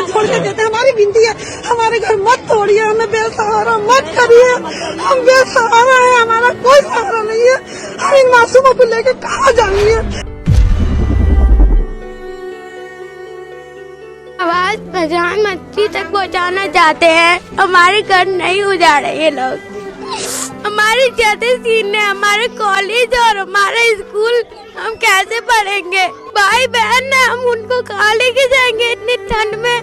हाथ जोड़ के देते हैं, हमारी विनती है हमारे घर मत तोड़िए, हमें बेसहारा मत करिए, हम बेसहारा हैं, हमारा कोई सहारा नहीं है, हम इन मासूमों को लेकर कहाँ जाएंगे। आवाज पहचान मच्छी तक पहुंचाना चाहते हैं, हमारे घर नहीं उजाड़े ये लोग, हमारी छतें छीनने, हमारे कॉलेज और हमारा स्कूल हम कैसे पढ़ेंगे, भाई बहन है, हम उनको कहाँ लेके जाएंगे इतनी ठंड में।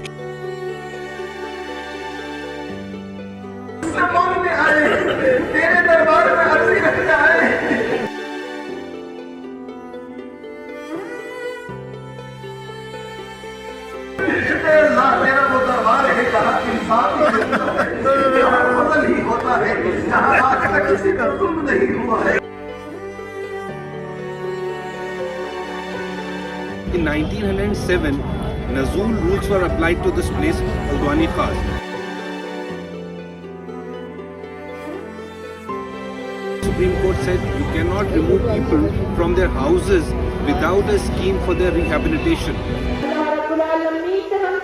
तेरे दरबार में अर्जी रखता है। तेरा वो दरबार है जहाँ इंसान फजल ही होता है, जहाँ आज तक किसी का जुल्म नहीं हुआ है। In 1907, Nazul rules were applied to this place, Haldwani Khas. Supreme Court said you cannot remove people from their houses without a scheme for their rehabilitation.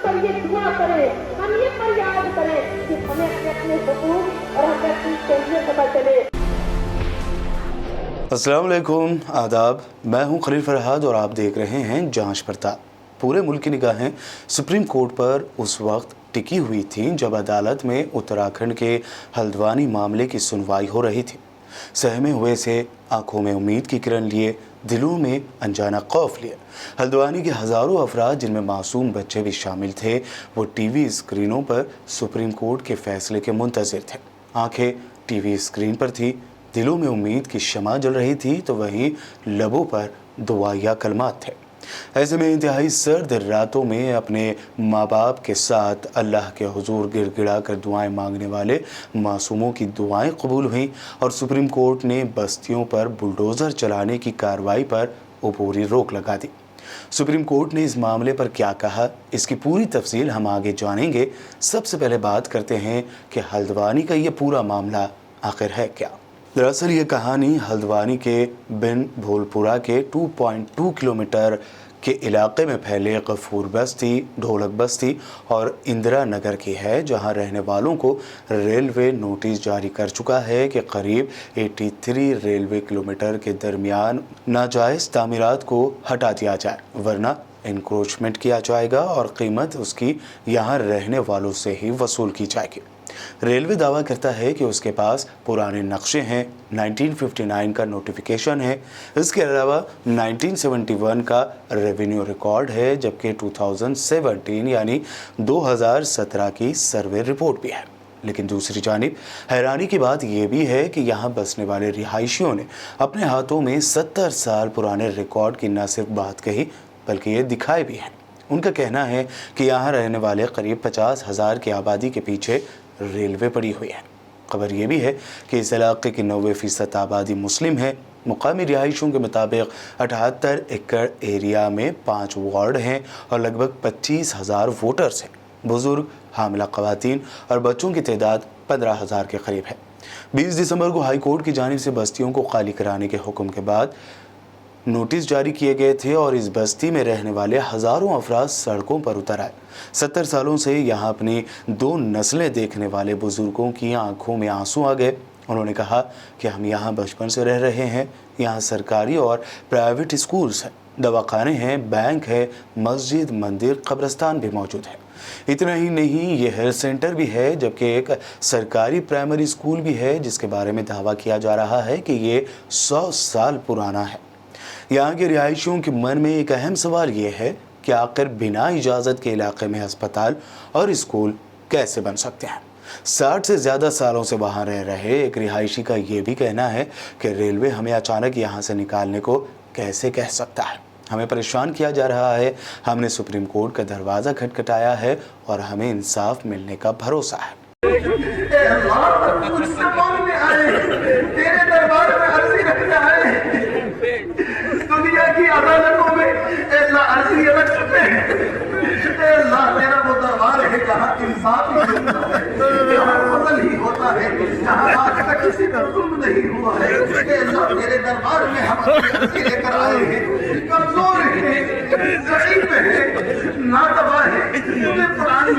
हम ये दुआ करें, हम ये फरियाद करें कि हमें अपने हुकूक और हमें अपनी शरीयत पता चले। अस्सलाम वालेकुम, आदाब। मैं हूं खलील फरहाद और आप देख रहे हैं जांच पड़ताल। पूरे मुल्क की निगाहें सुप्रीम कोर्ट पर उस वक्त टिकी हुई थी जब अदालत में उत्तराखंड के हल्द्वानी मामले की सुनवाई हो रही थी। सहमे हुए से आंखों में उम्मीद की किरण लिए, दिलों में अनजाना खौफ लिए हल्द्वानी के हज़ारों अफराद, जिनमें मासूम बच्चे भी शामिल थे, वो टीवी स्क्रीनों पर सुप्रीम कोर्ट के फैसले के मुंतज़िर थे। आंखें टीवी स्क्रीन पर थी, दिलों में उम्मीद की शमा जल रही थी, तो वहीं लबों पर दुआया कलमात थे। ऐसे में इंतहाई सर्द रातों में अपने माँ बाप के साथ अल्लाह के हुजूर गिड़गिड़ा कर दुआएं मांगने वाले मासूमों की दुआएं कबूल हुईं और सुप्रीम कोर्ट ने बस्तियों पर बुलडोज़र चलाने की कार्रवाई पर अबूरी रोक लगा दी। सुप्रीम कोर्ट ने इस मामले पर क्या कहा, इसकी पूरी तफसील हम आगे जानेंगे। सबसे पहले बात करते हैं कि हल्द्वानी का ये पूरा मामला आखिर है क्या। दरअसल ये कहानी हल्द्वानी के बिन भोलपुरा के 2.2 किलोमीटर के इलाके में फैले गफूर बस्ती, ढोलक बस्ती और इंदिरा नगर की है, जहां रहने वालों को रेलवे नोटिस जारी कर चुका है कि करीब 83 रेलवे किलोमीटर के दरमियान नाजायज़ तामीरात को हटा दिया जाए, वरना इंक्रोचमेंट किया जाएगा और कीमत उसकी यहाँ रहने वालों से ही वसूल की जाएगी। रेलवे दावा करता है कि उसके पास पुराने नक्शे हैं, 1959 का नोटिफिकेशन है, इसके अलावा 1971 का रेवेन्यू रिकॉर्ड है, जबकि 2017 यानी 2017 की सर्वे रिपोर्ट भी है। लेकिन दूसरी जानिब हैरानी की बात यह भी है कि यहाँ बसने वाले रिहायशियों ने अपने हाथों में 70 साल पुराने रिकॉर्ड की न सिर्फ बात कही बल्कि ये दिखाए भी हैं। उनका कहना है कि यहाँ रहने वाले करीब 50,000 की आबादी के पीछे रेलवे पड़ी हुई है। खबर ये भी है कि इस इलाके की 90% आबादी मुस्लिम है। मुकामी रिहायशों के मुताबिक 78 एकड़ एरिया में 5 वार्ड हैं और लगभग 25,000 वोटर्स हैं। बुजुर्ग, हामिला ख़वातीन और बच्चों की तादाद 15,000 के करीब है। 20 दिसंबर को हाई कोर्ट की जानिब से बस्तियों को खाली कराने के हुक्म के बाद नोटिस जारी किए गए थे और इस बस्ती में रहने वाले हज़ारों अफराद सड़कों पर उतर आए। 70 सालों से यहाँ अपनी 2 नस्लें देखने वाले बुजुर्गों की आंखों में आंसू आ गए। उन्होंने कहा कि हम यहाँ बचपन से रह रहे हैं, यहाँ सरकारी और प्राइवेट स्कूल्स हैं, दवाखाने हैं, बैंक है, मस्जिद, मंदिर, कब्रिस्तान भी मौजूद है। इतना ही नहीं, ये हेल्थ सेंटर भी है, जबकि एक सरकारी प्राइमरी स्कूल भी है जिसके बारे में दावा किया जा रहा है कि ये 100 साल पुराना है। यहाँ के रिहायशियों के मन में एक अहम सवाल ये है कि आखिर बिना इजाज़त के इलाके में अस्पताल और स्कूल कैसे बन सकते हैं। 60 से ज़्यादा सालों से वहाँ रह रहे एक रिहायशी का ये भी कहना है कि रेलवे हमें अचानक यहाँ से निकालने को कैसे कह सकता है। हमें परेशान किया जा रहा है, हमने सुप्रीम कोर्ट का दरवाज़ा खटखटाया है और हमें इंसाफ मिलने का भरोसा है। दुनिया की अदालतों में अर्जी रख सकते हैं। तेरा वो दरबार है जहाँ इंसाफ ही होता है, जहाँ फजल ही होता है, जहाँ आज तक किसी का जुल्म नहीं हुआ है। तेरे दरबार में हम अर्जी लेकर आए हैं, कमजोर हैं, ज़ईफ़ हैं, नातवा हैं, तुम्हें पुरानी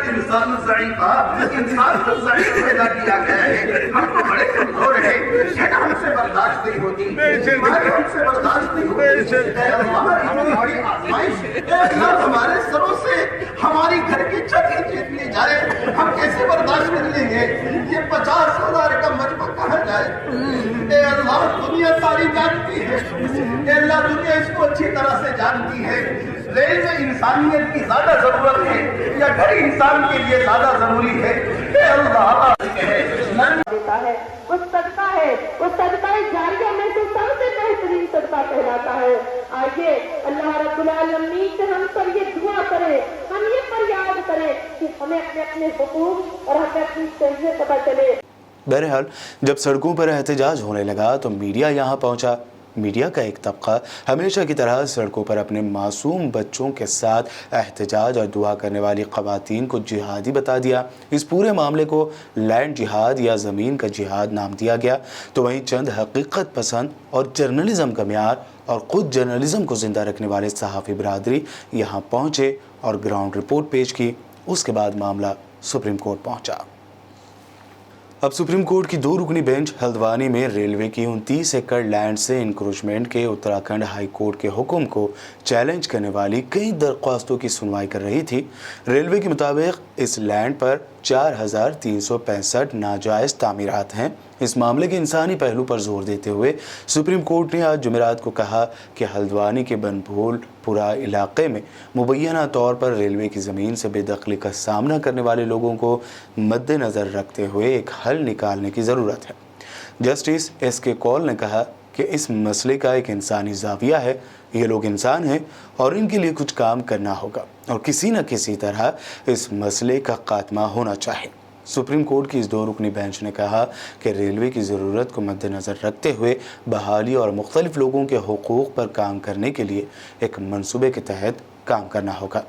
इंसान ज़ईफ़ा, इंसान को ज़ईफ़ पैदा किया गया है। हम तो बड़े कमजोर हैं, शैतान हमसे बर्दाश्त नहीं होती, बीमारी हमसे बर्दाश्त नहीं होती। ऐ अल्लाह, इतनी बड़ी आज़माइश, ऐ अल्लाह, हमारे सरों से हमारी घर की छत ही छीन ली जाए, हम कैसे बर्दाश्त कर लेंगे? ये 50,000 का मजमा कहाँ जाए? ऐ अल्लाह, दुनिया सारी जानती है, ऐ अल्लाह, दुनिया इसको अच्छी तरह से जानती है। रेल में इंसानियत की ज्यादा जरूरत है या घर इंसान के लिए ज्यादा जरूरी है? ऐ अल्लाह, देता है वो सदका है, वो सदका जारिया में तो सबसे बेहतरीन सदका कहलाता है। आइए अल्लाह रब्बुल आलमीन से हम सब ये दुआ करें, हम ये फरियाद करें कि हमें अपने अपने हुकूक और हमें अपनी तहजीब पता चले। बहरहाल जब सड़कों पर एहतजाज होने लगा तो मीडिया यहाँ पहुँचा। मीडिया का एक तबका हमेशा की तरह सड़कों पर अपने मासूम बच्चों के साथ एहतजाज और दुआ करने वाली ख़वातीन को जिहादी बता दिया। इस पूरे मामले को लैंड जिहाद या ज़मीन का जिहाद नाम दिया गया। तो वहीं चंद हकीकत पसंद और जर्नलिज़म का म्यार और ख़ुद जर्नलिज़म को ज़िंदा रखने वाले सहाफ़ी बरादरी यहाँ पहुँचे और ग्राउंड रिपोर्ट पेश की। उसके बाद मामला सुप्रीम कोर्ट पहुँचा। अब सुप्रीम कोर्ट की 2 रुकनी बेंच हल्द्वानी में रेलवे की 29 एकड़ लैंड से इंक्रोचमेंट के उत्तराखंड हाई कोर्ट के हुक्म को चैलेंज करने वाली कई दरख्वास्तों की सुनवाई कर रही थी। रेलवे के मुताबिक इस लैंड पर 4,365 नाजायज़ तामीरात हैं। इस मामले के इंसानी पहलू पर जोर देते हुए सुप्रीम कोर्ट ने आज जुमेरात को कहा कि हल्द्वानी के बनभूलपुरा इलाके में मुबैना तौर पर रेलवे की ज़मीन से बेदखली का सामना करने वाले लोगों को मद्देनज़र रखते हुए एक हल निकालने की ज़रूरत है। Justice SK. कौल ने कहा कि इस मसले का एक इंसानी ज़ाविया है। ये लोग इंसान हैं और इनके लिए कुछ काम करना होगा और किसी न किसी तरह इस मसले का खात्मा होना चाहिए। सुप्रीम कोर्ट की इस 2 रुकनी बेंच ने कहा कि रेलवे की ज़रूरत को मद्देनज़र रखते हुए बहाली और मुख्तलिफ लोगों के हुकूक़ पर काम करने के लिए एक मंसूबे के तहत काम करना होगा।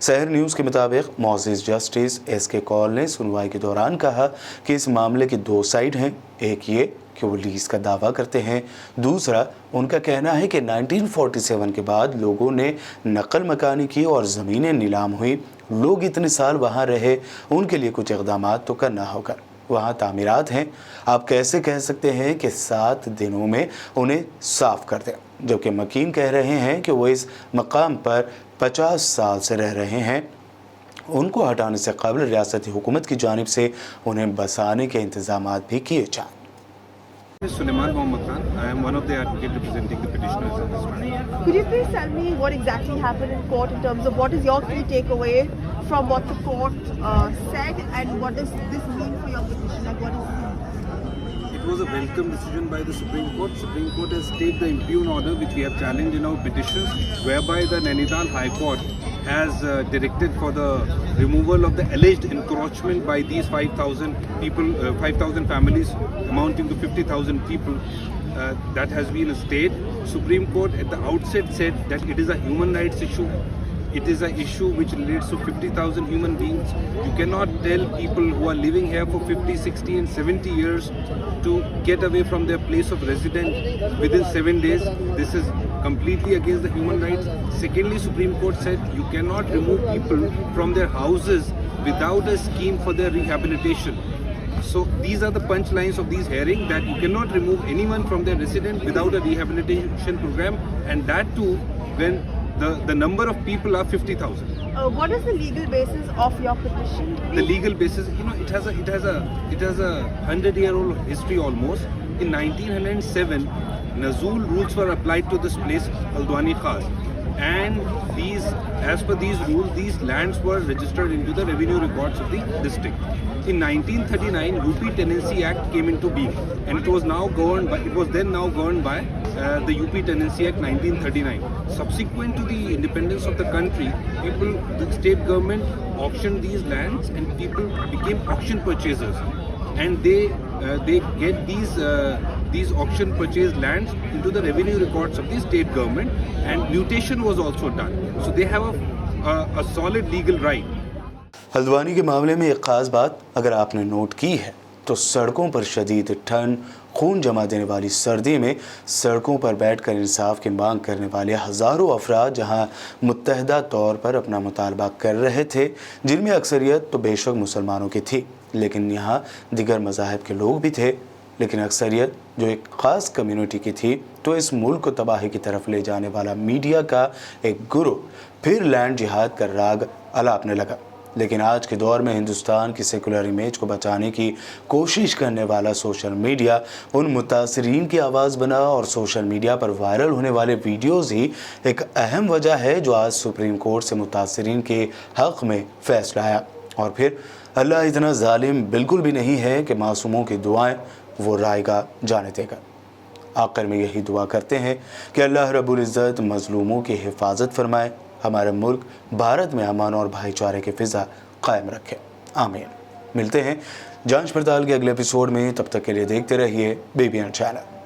शहर न्यूज़ के मुताबिक मोअज़्ज़िज़ जस्टिस एस.के. कौल ने सुनवाई के दौरान कहा कि इस मामले की 2 साइड हैं। एक ये कि वो लीज़ का दावा करते हैं, दूसरा उनका कहना है कि 1947 के बाद लोगों ने नकल मकानी की और ज़मीनें नीलाम हुई। लोग इतने साल वहाँ रहे, उनके लिए कुछ इक़दामात तो करना होगा। वहाँ तामीरात हैं, आप कैसे कह सकते हैं कि 7 दिनों में उन्हें साफ़ कर दें, जबकि मकीन कह रहे हैं कि वो इस मकाम पर 50 साल से रह रहे हैं। उनको हटाने से कबल रियासती हुकूमत की जानिब से उन्हें बसाने के इंतज़ामात भी किए जाएँ। Suleiman Mohammad Khan. I am one of the advocates representing the petitioners in this matter. Could you please tell me what exactly happened in court in terms of what is your key takeaway from what the court said and what does this mean for your petition? Like what is It was a welcome decision by the Supreme Court. Supreme Court has stayed the impugn order which we have challenged in our petitions, whereby the Nainital High Court has directed for the removal of the alleged encroachment by these 5,000 people, 5,000 families amounting to 50,000 people. That has been stayed. Supreme Court at the outset said that it is a human rights issue. It is an issue which relates to 50,000 human beings. You cannot tell people who are living here for 50, 60 and 70 years to get away from their place of residence within 7 days. This is completely against the human rights. Secondly, Supreme Court said you cannot remove people from their houses without a scheme for their rehabilitation. So these are the punchlines of these hearings, that you cannot remove anyone from their residence without a rehabilitation program, and that too when the number of people are 50,000. what is the legal basis of your petition? The legal basis, it has a 100-year-old history almost. In 1907, Nazul rules were applied to this place, Haldwani Khas, and as per these rules, these lands were registered into the revenue records of the district. In 1939, UP Tenancy Act came into being, and it was then governed by the UP Tenancy Act 1939. Subsequent to the independence of the country, the state government auctioned these lands, and people became auction purchasers, and they get these auction purchased lands into the revenue records of the state government, and mutation was also done. So they have a solid legal right. Haldwani के मामले में एक ख़ास बात अगर आपने note की है तो सड़कों पर शदीद ठंड, खून जमा देने वाली सर्दी में सड़कों पर बैठकर इंसाफ की मांग करने वाले हज़ारों अफराद जहां मुत्तहदा तौर पर अपना मुतालबा कर रहे थे, जिनमें अक्सरियत तो बेशक मुसलमानों की थी, लेकिन यहाँ दीगर मज़ाहिब के लोग भी थे, लेकिन अक्सरियत जो एक ख़ास कम्युनिटी की थी, तो इस मुल्क को तबाही की तरफ ले जाने वाला मीडिया का एक गुरु फिर लैंड जिहाद का राग अलापने लगा। लेकिन आज के दौर में हिंदुस्तान की सेकुलर इमेज को बचाने की कोशिश करने वाला सोशल मीडिया उन मुतासरीन की आवाज़ बना और सोशल मीडिया पर वायरल होने वाले वीडियोज़ ही एक अहम वजह है जो आज सुप्रीम कोर्ट से मुतासरीन के हक़ में फ़ैसला आया। और फिर अल्लाह इतना जालिम बिल्कुल भी नहीं है कि मासूमों की दुआएं वो रायगा जाने देगा। आखिर में यही दुआ करते हैं कि अल्लाह रब्बुल इज़्ज़त मज़लूमों की हिफाजत फरमाए, हमारे मुल्क भारत में अमान और भाईचारे की फ़िज़ा कायम रखे, आमीन। मिलते हैं जांच पड़ताल के अगले एपिसोड में, तब तक के लिए देखते रहिए BBN चैनल।